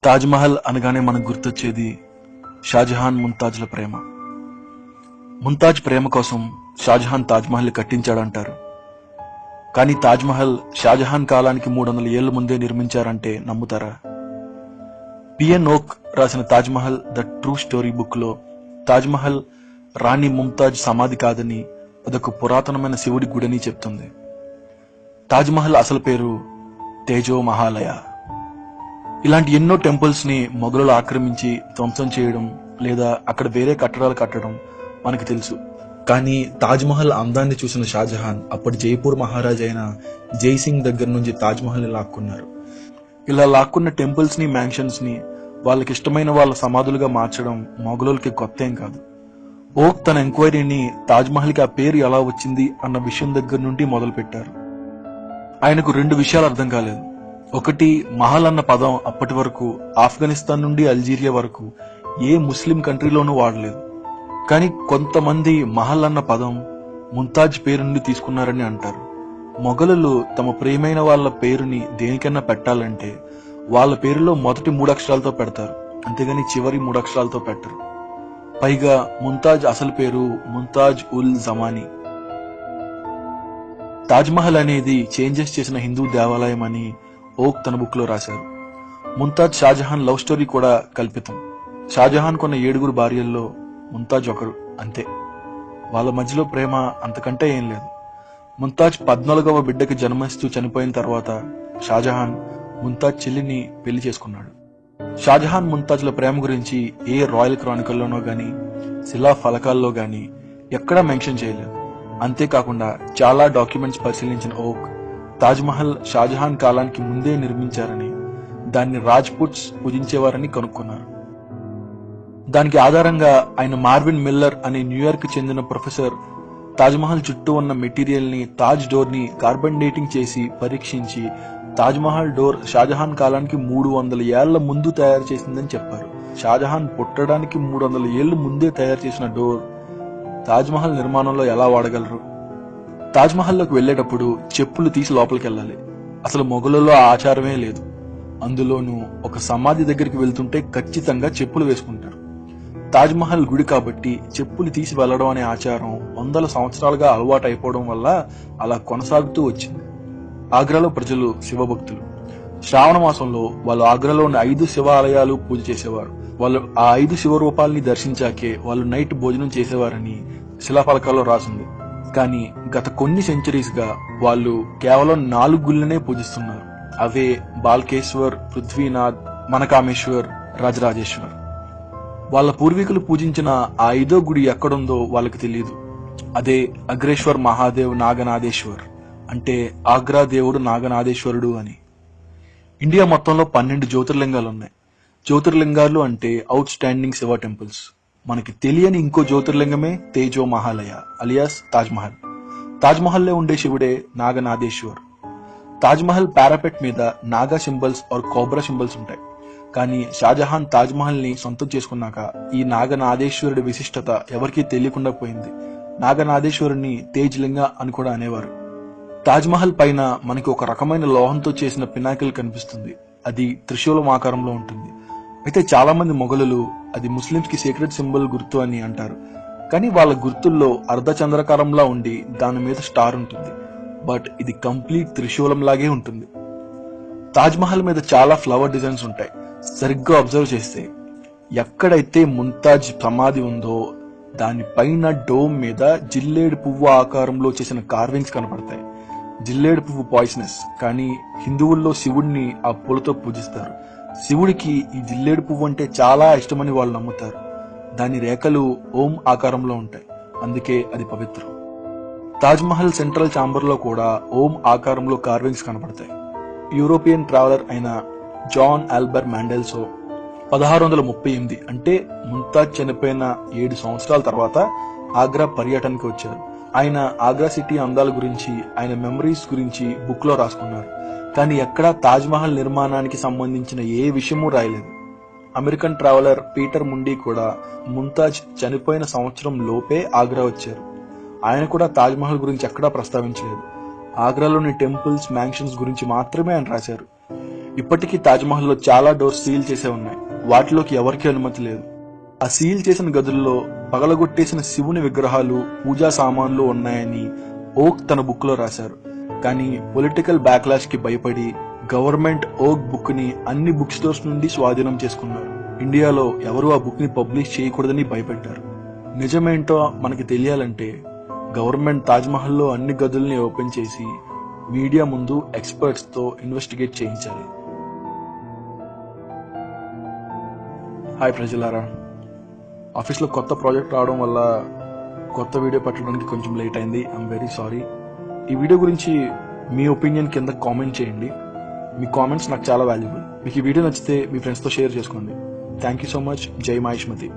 తాజ్మహల్ అనగానే మనకు గుర్తొచ్చేది షాజహాన్ ముంతాజ్ల ప్రేమ. ముంతాజ్ ప్రేమ కోసం షాజహాన్ తాజ్మహల్ కట్టించాడంటారు. కానీ తాజ్మహల్ షాజహాన్ కాలానికి 300 ఏళ్ల ముందే నిర్మించారంటే నమ్ముతారా? పిఎన్ ఓక్ రాసిన Taj Mahal the true story book లో తాజ్మహల్ రాణి ముంతాజ్ సమాధి కాదని, అదొక పురాతనమైన శివుడి గుడని చెప్తుంది. తాజ్మహల్ అసలు పేరు తేజో మహాలయ. ఇలాంటి ఎన్నో టెంపుల్స్ ని మొఘలులు ఆక్రమించి ధ్వంసం చేయడం లేదా అక్కడ వేరే కట్టడాలు కట్టడం మనకు తెలుసు. కానీ తాజ్మహల్ అందాన్ని చూసిన షాజహాన్ అప్పటి జైపూర్ మహారాజు అయిన జైసింగ్ దగ్గర నుంచి తాజ్మహల్ ని లాక్కున్నారు. ఇలా లాక్కున్న టెంపుల్స్ ని, మ్యాన్షన్స్ ని వాళ్ళకిష్టమైన వాళ్ళ సమాధులుగా మార్చడం మొఘలులకి కొత్త ఏం కాదు. ఓక్ తన ఎంక్వైరీని తాజ్మహల్ కి ఆ పేరు ఎలా వచ్చింది అన్న విషయం దగ్గర నుండి మొదలు పెట్టారు. ఆయనకు 2 విషయాలు అర్థం కాలేదు. ఒకటి, మహల్ అన్న పదం అప్పటి వరకు ఆఫ్ఘనిస్తాన్ నుండి అల్జీరియా వరకు ఏ ముస్లిం కంట్రీలోనూ వాడలేదు. కానీ కొంతమంది మహల్ అన్న పదం ముంతాజ్ పేరు నుండి తీసుకున్నారని అంటారు. మొఘలులు తమ ప్రియమైన వాళ్ళ పేరుని దేనికన్నా పెట్టాలంటే వాళ్ళ పేరులో మొదటి 3 అక్షరాలతో పెడతారు, అంతేగాని చివరి 3 అక్షరాలతో పెట్టరు. పైగా ముంతాజ్ అసలు పేరు ముంతాజ్ ఉల్ జమానీ. తాజ్మహల్ అనేది చేంజెస్ చేసిన హిందూ దేవాలయం అని ఓక్ తన బుక్ లో రాశారు. ముంతాజ్ షాజహాన్ లవ్ స్టోరీ కూడా కల్పితం. షాజహాన్ కొన్న 7 భార్యల్లో ముంతాజ్ ఒకరు, అంతే. వాళ్ళ మధ్యలో ప్రేమ అంతకంటే ఏం లేదు. ముంతాజ్ 14వ బిడ్డకి జన్మనిస్తూ చనిపోయిన తర్వాత షాజహాన్ ముంతాజ్ చెల్లిని పెళ్లి చేసుకున్నాడు. షాజహాన్ ముంతాజ్ల ప్రేమ గురించి ఏ రాయల్ క్రానికల్లోనో గాని, శిలా ఫలకాల్లో గాని ఎక్కడా మెన్షన్ చేయలేదు. అంతేకాకుండా చాలా డాక్యుమెంట్స్ పరిశీలించిన ఓక్ తాజ్మహల్ షాజహాన్ కాలానికి ముందే నిర్మించారని, దాన్ని రాజ్పుట్స్ పూజించేవారని కనుక్కున్నారు. దానికి ఆధారంగా ఆయన మార్విన్ మిల్లర్ అనే న్యూయార్క్ చెందిన ప్రొఫెసర్ తాజ్మహల్ చుట్టూ ఉన్న మెటీరియల్ ని, తాజ్ డోర్ ని కార్బన్ డేటింగ్ చేసి పరీక్షించి తాజ్మహల్ డోర్ షాజహాన్ కాలానికి 300 ఏళ్ల ముందు తయారు చేసిందని చెప్పారు. షాజహాన్ పుట్టడానికి 300 ఏళ్లు ముందే తయారు చేసిన డోర్ తాజ్మహల్ నిర్మాణంలో ఎలా వాడగలరు? తాజ్మహల్లోకి వెళ్లేటప్పుడు చెప్పులు తీసి లోపలికి వెళ్ళాలి. అసలు మొఘలుల్లో ఆ ఆచారమే లేదు. అందులోనూ ఒక సమాధి దగ్గరికి వెళ్తుంటే ఖచ్చితంగా చెప్పులు వేసుకుంటారు. తాజ్మహల్ గుడి కాబట్టి చెప్పులు తీసి వెళ్లడం అనే ఆచారం 100 సంవత్సరాలుగా అలవాటు అయిపోవడం వల్ల అలా కొనసాగుతూ వచ్చింది. ఆగ్రాలో ప్రజలు శివభక్తులు. శ్రావణ మాసంలో వాళ్ళు ఆగ్రాలో ఉన్న 5 శివాలయాలు పూజ చేసేవారు. వాళ్ళు ఆ 5 శివరూపాలని దర్శించాకే వాళ్ళు నైట్ భోజనం చేసేవారని శిలాఫలకాల్లో రాసింది. కానీ గత కొన్ని సెంచరీస్ గా వాళ్ళు కేవలం 4 గుళ్ళనే పూజిస్తున్నారు. అవే బాల్కేశ్వర్, పృథ్వీనాథ్, మనకామేశ్వర్, రాజరాజేశ్వర్. వాళ్ళ పూర్వీకులు పూజించిన ఆ 5వ గుడి ఎక్కడుందో వాళ్ళకి తెలియదు. అదే అగ్రేశ్వర్ మహాదేవ్ నాగనాథేశ్వర్, అంటే ఆగ్రా దేవుడు నాగనాథేశ్వరుడు అని. ఇండియా మొత్తంలో 12 జ్యోతిర్లింగాలున్నాయి. జ్యోతిర్లింగాలు అంటే అవుట్ స్టాండింగ్ శివ టెంపుల్స్. మనకి తెలియని ఇంకో జ్యోతిర్లింగమే తేజో మహాలయ అలియాస్ తాజ్మహల్. తాజ్మహల్ లో ఉండే శివుడే నాగనాథేశ్వర్. తాజ్మహల్ పారాపెట్ మీద Naga symbols or cobra symbols ఉంటాయి. కానీ షాజహాన్ తాజ్మహల్ ని సొంతం చేసుకున్నాక ఈ నాగనాథేశ్వరుడి విశిష్టత ఎవరికీ తెలియకుండా పోయింది. నాగనాథేశ్వరుని తేజ్ లింగ అని కూడా అనేవారు. తాజ్మహల్ పైన మనకి ఒక రకమైన లోహంతో చేసిన పినాకిల్ కనిపిస్తుంది. అది త్రిశూలం ఆకారంలో ఉంటుంది. అయితే చాలా మంది మొఘలులు అది ముస్లింస్ కి సీక్రెట్ సింబల్ గుర్తు అని అంటారు. కానీ వాళ్ళ గుర్తుల్లో అర్ధచంద్రకారంలా ఉండి దాని మీద స్టార్ ఉంటుంది. బట్ ఇది కంప్లీట్ త్రిశూలం లాగే ఉంటుంది. తాజ్మహల్ మీద చాలా ఫ్లవర్ డిజైన్స్ ఉంటాయి. సరిగ్గా అబ్జర్వ్ చేస్తే ఎక్కడైతే ముంతాజ్ సమాధి ఉందో దాని పైన డోమ్ మీద జిల్లేడు పువ్వు ఆకారంలో చేసిన కార్వింగ్స్ కనపడతాయి. జిల్లేడు పువ్వు పాయిజనస్, కానీ హిందువుల్లో శివుడిని ఆ పూలతో పూజిస్తారు. శివుడికి ఈ జిల్లేడు పువ్వు అంటే చాలా ఇష్టమని వాళ్ళు నమ్ముతారు. దాని రేఖలు ఓం ఆకారంలో ఉంటాయి, అందుకే అది పవిత్రం. తాజ్మహల్ సెంట్రల్ ఛాంబర్ లో కూడా ఓం ఆకారంలో కార్వింగ్స్ కనపడతాయి. యూరోపియన్ ట్రావెలర్ అయిన జాన్ ఆల్బర్ మాండెల్సో 1638 అంటే ముంతాజ్ చనిపోయిన 7 సంవత్సరాల తర్వాత ఆగ్రా పర్యటనకి వచ్చారు. ఆయన ఆగ్రా సిటీ అందాల గురించి, ఆయన మెమరీస్ గురించి బుక్ లో రాసుకున్నారు. కానీ ఎక్కడా తాజ్మహల్ నిర్మాణానికి సంబంధించిన ఏ విషయమూ రాయలేదు. అమెరికన్ ట్రావెలర్ పీటర్ ముండీ కూడా ముంతాజ్ చనిపోయిన సంవత్సరం లోపే ఆగ్రా వచ్చారు. ఆయన కూడా తాజ్మహల్ గురించి ఎక్కడా ప్రస్తావించలేదు. ఆగ్రాలోని టెంపుల్స్, మ్యాన్షన్స్ గురించి మాత్రమే ఆయన రాశారు. ఇప్పటికీ తాజ్మహల్లో చాలా డోర్స్ సీల్ చేసే ఉన్నాయి. వాటిలోకి ఎవరికీ అనుమతి లేదు. ఆ సీల్ చేసిన గదుల్లో పగలగొట్టేసిన శివుని విగ్రహాలు, పూజా సామాన్లు ఉన్నాయని ఓక్ తన బుక్ లో రాశారు. కానీ పొలిటికల్ బ్యాక్లాష్ కి భయపడి గవర్నమెంట్ ఓక్ బుక్ ని అన్ని బుక్ స్టోర్స్ నుండి స్వాధీనం చేసుకున్నారు. ఇండియాలో ఎవరు ఆ బుక్ ని పబ్లిష్ చేయకూడదని భయపెట్టారు. నిజమేంటో మనకి తెలియాలంటే గవర్నమెంట్ తాజ్మహల్లో అన్ని గదుల్ని ఓపెన్ చేసి మీడియా ముందు ఎక్స్పర్ట్స్ తో ఇన్వెస్టిగేట్ చేయించాలి. హాయ్ ప్రజలారా, ఆఫీస్లో కొత్త ప్రాజెక్ట్ రావడం వల్ల కొత్త వీడియో పెట్టడానికి కొంచెం లేట్ అయింది. I'm very sorry. ఈ వీడియో గురించి మీ ఒపీనియన్ కింద కామెంట్ చేయండి. మీ కామెంట్స్ నాకు చాలా వాల్యుబుల్. మీకు ఈ వీడియో నచ్చితే మీ ఫ్రెండ్స్తో షేర్ చేసుకోండి. Thank you so much. జై మహేష్మతి.